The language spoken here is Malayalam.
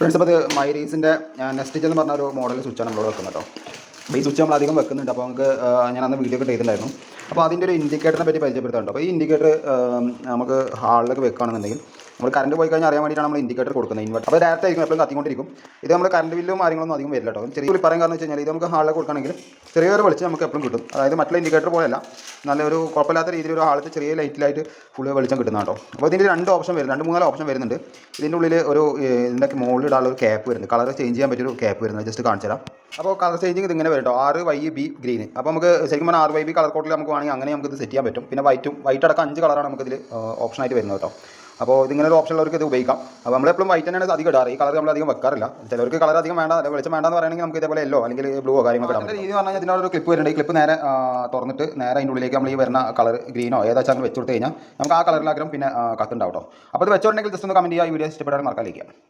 ഫ്രണ്ട്സ്, അപ്പോൾ അത് മൈരീസിൻ്റെ നെസ്റ്റിച്ച് എന്ന് പറഞ്ഞ ഒരു മോഡൽ സ്വിച്ചാണ് നമ്മളോട് വെക്കുന്നത് കേട്ടോ. അപ്പോൾ ഈ സ്വിച്ച് നമ്മൾ അധികം വെക്കുന്നുണ്ട്. അപ്പോൾ നമുക്ക് ഞാൻ അന്ന് വീഡിയോ ഒക്കെ ചെയ്തിട്ടുണ്ടായിരുന്നു. അപ്പോൾ അതിൻ്റെ ഒരു ഇൻഡിക്കേറ്ററിനെ പറ്റി പരിചയപ്പെടുത്താറുണ്ട്. അപ്പോൾ ഈ ഇൻഡിക്കേറ്റർ നമുക്ക് ഹാളിലൊക്കെ വെക്കുകയാണെന്നുണ്ടെങ്കിൽ നമ്മൾ കറണ്ട് പോയി കഴിഞ്ഞാൽ അറിയാൻ വേണ്ടിയിട്ടാണ് നമ്മൾ ഇൻഡിക്കേറ്റർ കൊടുക്കുന്നത്. ഇൻവെർട്ടർ അപ്പോൾ ഡയറക്റ്റ് ആയിരിക്കും, എപ്പോഴും കത്തിക്കൊണ്ടിരിക്കും. ഇത് നമ്മൾ കറണ്ട് ബില്ലും കാര്യങ്ങളൊന്നും അധികം വരില്ല കേട്ടോ. ചെറിയ പറയാൻ കാരണം വെച്ച് കഴിഞ്ഞാൽ ഇത് നമുക്ക് ഹാളിൽ കൊടുക്കുകയാണെങ്കിൽ ചെറിയൊരു വെളിച്ചം നമുക്ക് എപ്പോഴും കിട്ടും. അതായത് മറ്റുള്ള ഇൻഡിക്കേറ്റർ പോലെയല്ല, നല്ലൊരു കുഴപ്പമില്ലാത്ത രീതിയിൽ ഒരു ഹാളത്ത് ചെറിയ ലൈറ്റിലായിട്ട് ഫുള്ള് വെളിച്ചം കിട്ടുന്ന കേട്ടോ. അപ്പോൾ ഇതിൻ്റെ രണ്ട് ഓപ്ഷൻ വരും, 2-3 ഓപ്ഷൻ വരുന്നുണ്ട്. ഇതിൻ്റെ ഉള്ളിൽ ഒരു ഇതിൻ്റെ മുകളിൽ ഇടാനുള്ള ഒരു ക്യാപ്പ് വരുന്നുണ്ട്, കളർ ചേഞ്ച് ചെയ്യാൻ പറ്റിയൊരു ക്യാപ്പ് വരുന്നത്. ജസ്റ്റ് കാണിച്ചു തരാം. അപ്പോൾ കളർ ചേഞ്ചിങ് ഇതിങ്ങനെ വരും കേട്ടോ, RYB ഗ്രീൻ. അപ്പോൾ നമുക്ക് ശരിക്കും പറഞ്ഞാൽ RYB കളർ കോഡിൽ നമുക്ക് വേണമെങ്കിൽ അങ്ങനെ നമുക്ക് ഇത് സെറ്റ് ചെയ്യാൻ പറ്റും. പിന്നെ വൈറ്റ് അടക്കം 5 കളറാണ് നമുക്കിതിൽ ഓപ്ഷനായിട്ട് വരുന്നത് കേട്ടോ. അപ്പോൾ ഇതിങ്ങനെ ഒരു ഓപ്ഷനുള്ളവർക്ക് ഇത് ഉപയോഗിക്കാം. അപ്പോൾ നമ്മളെപ്പോഴും വൈറ്റ് തന്നെയാണ് അധികം ഇടാറ്. ഈ കളർ നമ്മൾ അധികം വെക്കാറില്ല. ചിലർക്ക് കളർ അധികം വേണ്ട, വെളിച്ചം വേണ്ടെന്ന് പറയുകയാണെങ്കിൽ നമുക്ക് ഇതേപോലെ യെല്ലോ അല്ലെങ്കിൽ ബ്ലൂവോ കാര്യങ്ങളൊക്കെ ഇടാം. രീതി പറഞ്ഞാൽ ഇതിനൊരു ക്ലിപ്പ് വരുന്നുണ്ട്. ഈ ക്ലിപ്പ് നേരെ തുറന്നിട്ട് നേരെ അതിൻ്റെ ഉള്ളിലേക്ക് നമ്മൾ ഈ വരുന്ന കളർ ഗ്രീനോ ഏതാച്ചാൽ വെച്ച് കൊടുത്ത് കഴിഞ്ഞാൽ നമുക്ക് ആ കളറിലാഗ്രഹം പിന്നെ കത്തുണ്ടാവും കേട്ടോ. അപ്പോൾ ഇത് വെച്ചോണ്ടെങ്കിൽ ജസ്റ്റ് ഒന്ന് കമൻറ്റ് ചെയ്യുക. ഈ വീഡിയോ ഇഷ്ടപ്പെടാൻ മറക്കാതിരിക്കുക.